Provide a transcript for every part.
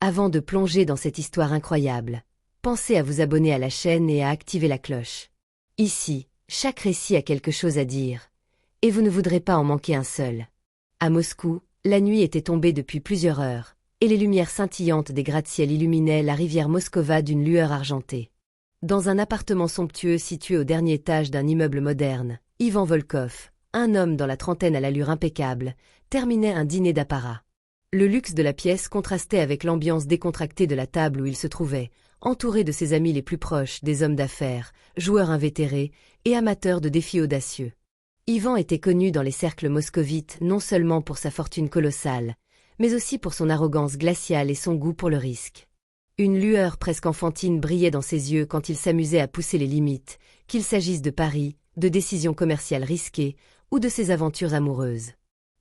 Avant de plonger dans cette histoire incroyable, pensez à vous abonner à la chaîne et à activer la cloche. Ici, chaque récit a quelque chose à dire, et vous ne voudrez pas en manquer un seul. À Moscou, la nuit était tombée depuis plusieurs heures, et les lumières scintillantes des gratte-ciel illuminaient la rivière Moskova d'une lueur argentée. Dans un appartement somptueux situé au dernier étage d'un immeuble moderne, Ivan Volkov, un homme dans la trentaine à l'allure impeccable, terminait un dîner d'apparat. Le luxe de la pièce contrastait avec l'ambiance décontractée de la table où il se trouvait, entouré de ses amis les plus proches, des hommes d'affaires, joueurs invétérés et amateurs de défis audacieux. Ivan était connu dans les cercles moscovites non seulement pour sa fortune colossale, mais aussi pour son arrogance glaciale et son goût pour le risque. Une lueur presque enfantine brillait dans ses yeux quand il s'amusait à pousser les limites, qu'il s'agisse de paris, de décisions commerciales risquées ou de ses aventures amoureuses.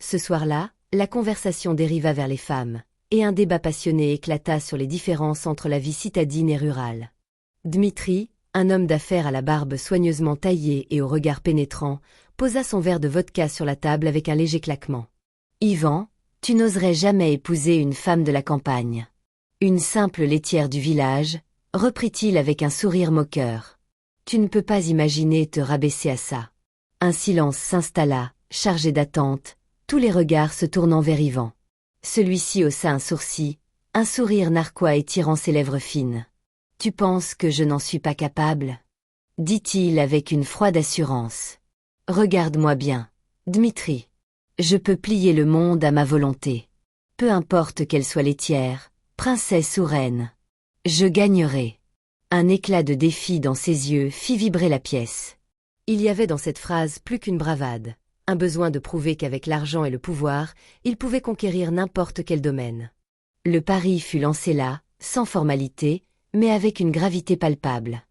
Ce soir-là, la conversation dériva vers les femmes, et un débat passionné éclata sur les différences entre la vie citadine et rurale. Dmitri, un homme d'affaires à la barbe soigneusement taillée et au regard pénétrant, posa son verre de vodka sur la table avec un léger claquement. « Ivan, tu n'oserais jamais épouser une femme de la campagne. Une simple laitière du village, reprit-il avec un sourire moqueur. Tu ne peux pas imaginer te rabaisser à ça. » Un silence s'installa, chargé d'attente, tous les regards se tournant vers Ivan. Celui-ci haussa un sourcil, un sourire narquois étirant ses lèvres fines. « Tu penses que je n'en suis pas capable ?» dit-il avec une froide assurance. « Regarde-moi bien, Dmitri. Je peux plier le monde à ma volonté. Peu importe qu'elle soit laitière, princesse ou reine. Je gagnerai. » Un éclat de défi dans ses yeux fit vibrer la pièce. Il y avait dans cette phrase plus qu'une bravade, un besoin de prouver qu'avec l'argent et le pouvoir, il pouvait conquérir n'importe quel domaine. Le pari fut lancé là, sans formalité, mais avec une gravité palpable.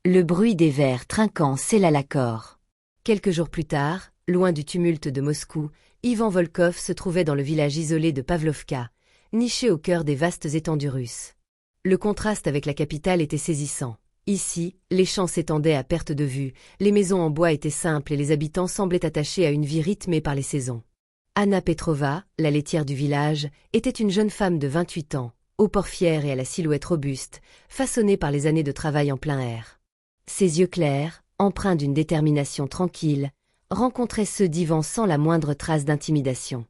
Le bruit des verres trinquant scella l'accord. Quelques jours plus tard, loin du tumulte de Moscou, Ivan Volkov se trouvait dans le village isolé de Pavlovka, niché au cœur des vastes étendues russes. Le contraste avec la capitale était saisissant. Ici, les champs s'étendaient à perte de vue, les maisons en bois étaient simples et les habitants semblaient attachés à une vie rythmée par les saisons. Anna Petrova, la laitière du village, était une jeune femme de 28 ans, au port fier et à la silhouette robuste, façonnée par les années de travail en plein air. Ses yeux clairs, empreints d'une détermination tranquille, rencontraient ceux d'Ivan sans la moindre trace d'intimidation.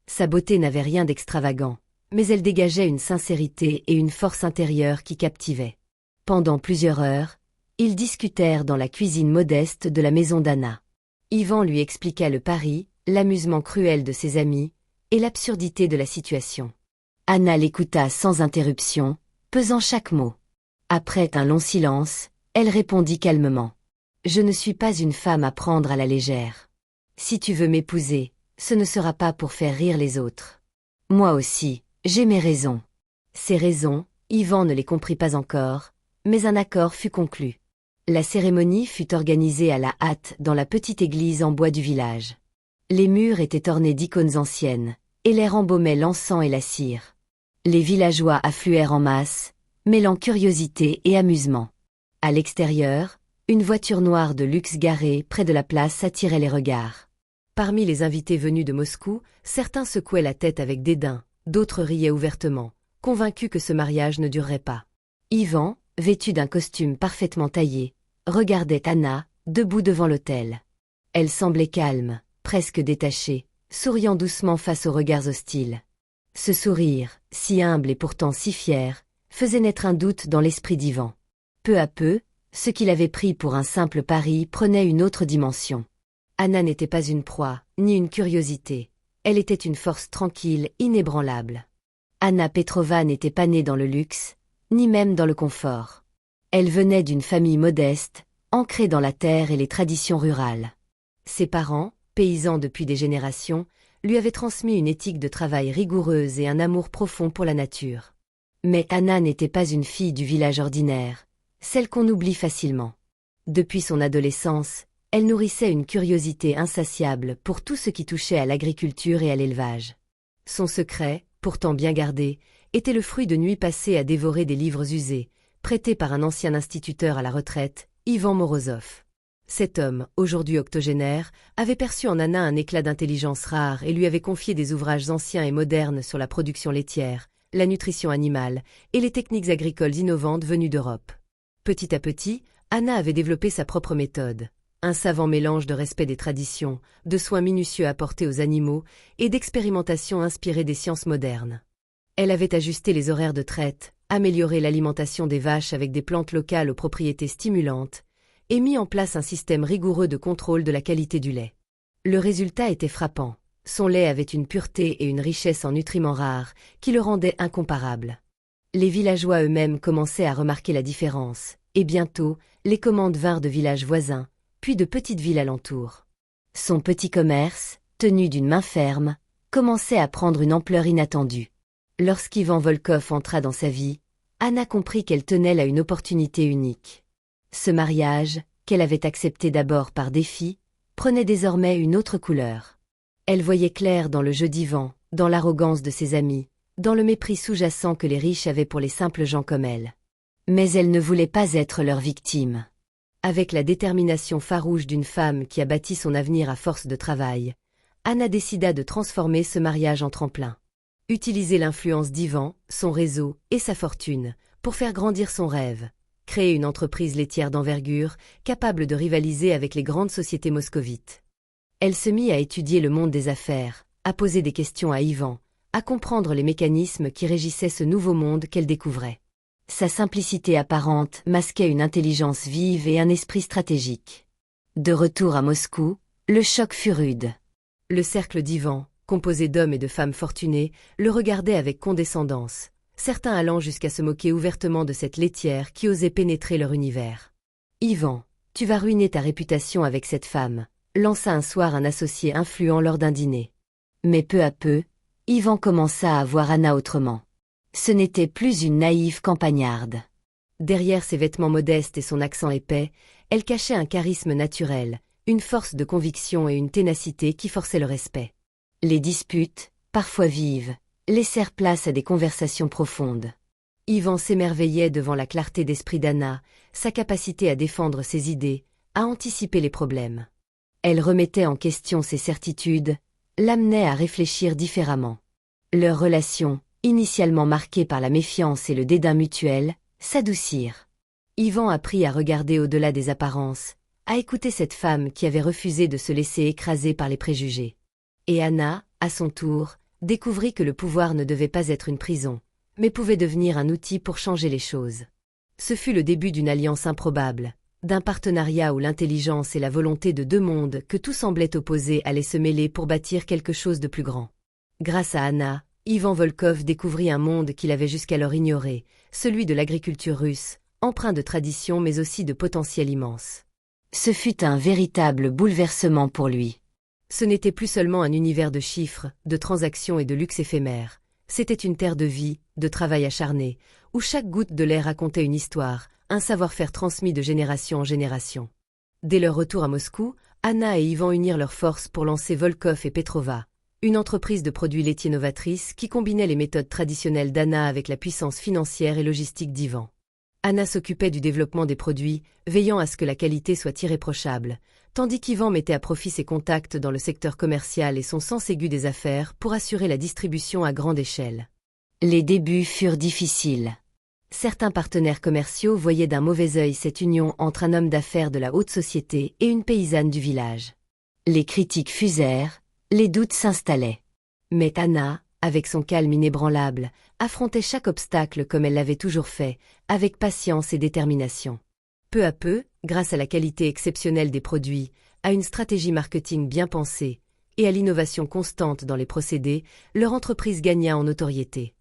Sa beauté n'avait rien d'extravagant, mais elle dégageait une sincérité et une force intérieure qui captivaient. Pendant plusieurs heures, ils discutèrent dans la cuisine modeste de la maison d'Anna. Ivan lui expliqua le pari, l'amusement cruel de ses amis, et l'absurdité de la situation. Anna l'écouta sans interruption, pesant chaque mot. Après un long silence, elle répondit calmement. « Je ne suis pas une femme à prendre à la légère. Si tu veux m'épouser, ce ne sera pas pour faire rire les autres. Moi aussi, j'ai mes raisons. » Ces raisons, Ivan ne les comprit pas encore, mais un accord fut conclu. La cérémonie fut organisée à la hâte dans la petite église en bois du village. Les murs étaient ornés d'icônes anciennes, et l'air embaumait l'encens et la cire. Les villageois affluèrent en masse, mêlant curiosité et amusement. À l'extérieur, une voiture noire de luxe garée près de la place attirait les regards. Parmi les invités venus de Moscou, certains secouaient la tête avec dédain, d'autres riaient ouvertement, convaincus que ce mariage ne durerait pas. Ivan, vêtu d'un costume parfaitement taillé, regardait Anna, debout devant l'autel. Elle semblait calme, presque détachée, souriant doucement face aux regards hostiles. Ce sourire, si humble et pourtant si fier, faisait naître un doute dans l'esprit d'Ivan. Peu à peu, ce qu'il avait pris pour un simple pari prenait une autre dimension. Anna n'était pas une proie, ni une curiosité. Elle était une force tranquille, inébranlable. Anna Petrova n'était pas née dans le luxe, ni même dans le confort. Elle venait d'une famille modeste, ancrée dans la terre et les traditions rurales. Ses parents, paysans depuis des générations, lui avaient transmis une éthique de travail rigoureuse et un amour profond pour la nature. Mais Anna n'était pas une fille du village ordinaire, celle qu'on oublie facilement. Depuis son adolescence, elle nourrissait une curiosité insatiable pour tout ce qui touchait à l'agriculture et à l'élevage. Son secret, pourtant bien gardé, était le fruit de nuits passées à dévorer des livres usés, prêtés par un ancien instituteur à la retraite, Ivan Morozov. Cet homme, aujourd'hui octogénaire, avait perçu en Anna un éclat d'intelligence rare et lui avait confié des ouvrages anciens et modernes sur la production laitière, la nutrition animale et les techniques agricoles innovantes venues d'Europe. Petit à petit, Anna avait développé sa propre méthode, un savant mélange de respect des traditions, de soins minutieux apportés aux animaux et d'expérimentations inspirées des sciences modernes. Elle avait ajusté les horaires de traite, amélioré l'alimentation des vaches avec des plantes locales aux propriétés stimulantes, et mis en place un système rigoureux de contrôle de la qualité du lait. Le résultat était frappant. Son lait avait une pureté et une richesse en nutriments rares qui le rendaient incomparable. Les villageois eux-mêmes commençaient à remarquer la différence, et bientôt, les commandes vinrent de villages voisins, puis de petites villes alentours. Son petit commerce, tenu d'une main ferme, commençait à prendre une ampleur inattendue. Lorsqu'Ivan Volkov entra dans sa vie, Anna comprit qu'elle tenait là une opportunité unique. Ce mariage, qu'elle avait accepté d'abord par défi, prenait désormais une autre couleur. Elle voyait clair dans le jeu d'Ivan, dans l'arrogance de ses amis, dans le mépris sous-jacent que les riches avaient pour les simples gens comme elle. Mais elle ne voulait pas être leur victime. Avec la détermination farouche d'une femme qui a bâti son avenir à force de travail, Anna décida de transformer ce mariage en tremplin. Utiliser l'influence d'Ivan, son réseau et sa fortune pour faire grandir son rêve, créer une entreprise laitière d'envergure capable de rivaliser avec les grandes sociétés moscovites. Elle se mit à étudier le monde des affaires, à poser des questions à Ivan, à comprendre les mécanismes qui régissaient ce nouveau monde qu'elle découvrait. Sa simplicité apparente masquait une intelligence vive et un esprit stratégique. De retour à Moscou, le choc fut rude. Le cercle d'Ivan, composé d'hommes et de femmes fortunés, le regardait avec condescendance, certains allant jusqu'à se moquer ouvertement de cette laitière qui osait pénétrer leur univers. « Ivan, tu vas ruiner ta réputation avec cette femme », lança un soir un associé influent lors d'un dîner. Mais peu à peu, Ivan commença à voir Anna autrement. Ce n'était plus une naïve campagnarde. Derrière ses vêtements modestes et son accent épais, elle cachait un charisme naturel, une force de conviction et une ténacité qui forçaient le respect. Les disputes, parfois vives, laissèrent place à des conversations profondes. Ivan s'émerveillait devant la clarté d'esprit d'Anna, sa capacité à défendre ses idées, à anticiper les problèmes. Elle remettait en question ses certitudes, l'amenait à réfléchir différemment. Leur relation, initialement marquée par la méfiance et le dédain mutuel, s'adoucirent. Ivan apprit à regarder au-delà des apparences, à écouter cette femme qui avait refusé de se laisser écraser par les préjugés. Et Anna, à son tour, découvrit que le pouvoir ne devait pas être une prison, mais pouvait devenir un outil pour changer les choses. Ce fut le début d'une alliance improbable, d'un partenariat où l'intelligence et la volonté de deux mondes que tout semblait opposés allaient se mêler pour bâtir quelque chose de plus grand. Grâce à Anna, Ivan Volkov découvrit un monde qu'il avait jusqu'alors ignoré, celui de l'agriculture russe, empreint de tradition mais aussi de potentiel immense. Ce fut un véritable bouleversement pour lui. Ce n'était plus seulement un univers de chiffres, de transactions et de luxe éphémère. C'était une terre de vie, de travail acharné, où chaque goutte de lait racontait une histoire, un savoir-faire transmis de génération en génération. Dès leur retour à Moscou, Anna et Ivan unirent leurs forces pour lancer Volkov et Petrova, une entreprise de produits laitiers novatrice qui combinait les méthodes traditionnelles d'Anna avec la puissance financière et logistique d'Ivan. Anna s'occupait du développement des produits, veillant à ce que la qualité soit irréprochable, tandis qu'Ivan mettait à profit ses contacts dans le secteur commercial et son sens aigu des affaires pour assurer la distribution à grande échelle. Les débuts furent difficiles. Certains partenaires commerciaux voyaient d'un mauvais œil cette union entre un homme d'affaires de la haute société et une paysanne du village. Les critiques fusèrent, les doutes s'installaient. Mais Anna, avec son calme inébranlable, affrontait chaque obstacle comme elle l'avait toujours fait, avec patience et détermination. Peu à peu, grâce à la qualité exceptionnelle des produits, à une stratégie marketing bien pensée et à l'innovation constante dans les procédés, leur entreprise gagna en notoriété.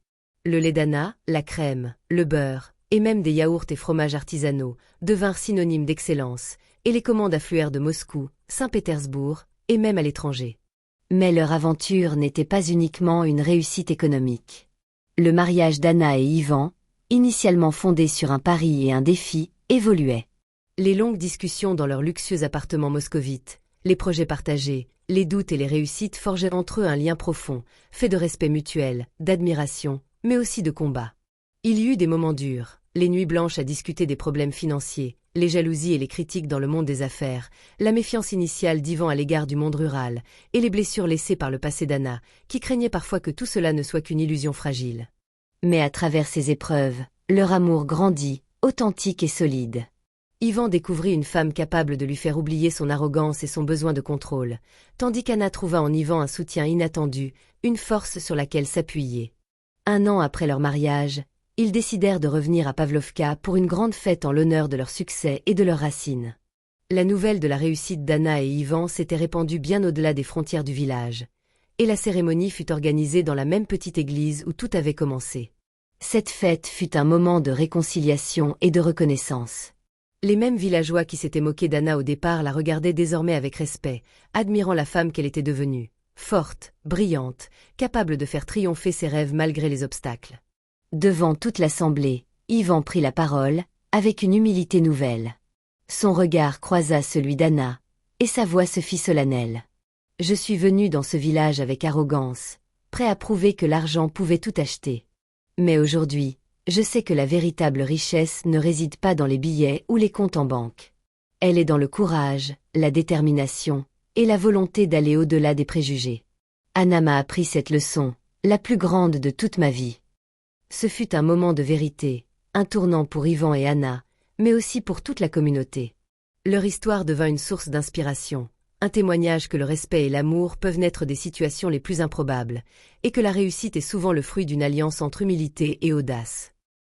Le lait d'Anna, la crème, le beurre, et même des yaourts et fromages artisanaux devinrent synonymes d'excellence, et les commandes affluèrent de Moscou, Saint-Pétersbourg, et même à l'étranger. Mais leur aventure n'était pas uniquement une réussite économique. Le mariage d'Anna et Ivan, initialement fondé sur un pari et un défi, évoluait. Les longues discussions dans leur luxueux appartement moscovite, les projets partagés, les doutes et les réussites forgeaient entre eux un lien profond, fait de respect mutuel, d'admiration, mais aussi de combat. Il y eut des moments durs, les nuits blanches à discuter des problèmes financiers, les jalousies et les critiques dans le monde des affaires, la méfiance initiale d'Ivan à l'égard du monde rural, et les blessures laissées par le passé d'Anna, qui craignait parfois que tout cela ne soit qu'une illusion fragile. Mais à travers ces épreuves, leur amour grandit, authentique et solide. Yvan découvrit une femme capable de lui faire oublier son arrogance et son besoin de contrôle, tandis qu'Anna trouva en Yvan un soutien inattendu, une force sur laquelle s'appuyer. 1 an après leur mariage, ils décidèrent de revenir à Pavlovka pour une grande fête en l'honneur de leur succès et de leurs racines. La nouvelle de la réussite d'Anna et Yvan s'était répandue bien au-delà des frontières du village, et la cérémonie fut organisée dans la même petite église où tout avait commencé. Cette fête fut un moment de réconciliation et de reconnaissance. Les mêmes villageois qui s'étaient moqués d'Anna au départ la regardaient désormais avec respect, admirant la femme qu'elle était devenue, forte, brillante, capable de faire triompher ses rêves malgré les obstacles. Devant toute l'assemblée, Yvan prit la parole, avec une humilité nouvelle. Son regard croisa celui d'Anna, et sa voix se fit solennelle. « Je suis venu dans ce village avec arrogance, prêt à prouver que l'argent pouvait tout acheter. Mais aujourd'hui, je sais que la véritable richesse ne réside pas dans les billets ou les comptes en banque. Elle est dans le courage, la détermination, et la volonté d'aller au-delà des préjugés. Anna m'a appris cette leçon, la plus grande de toute ma vie. » Ce fut un moment de vérité, un tournant pour Yvan et Anna, mais aussi pour toute la communauté. Leur histoire devint une source d'inspiration, un témoignage que le respect et l'amour peuvent naître des situations les plus improbables, et que la réussite est souvent le fruit d'une alliance entre humilité et audace.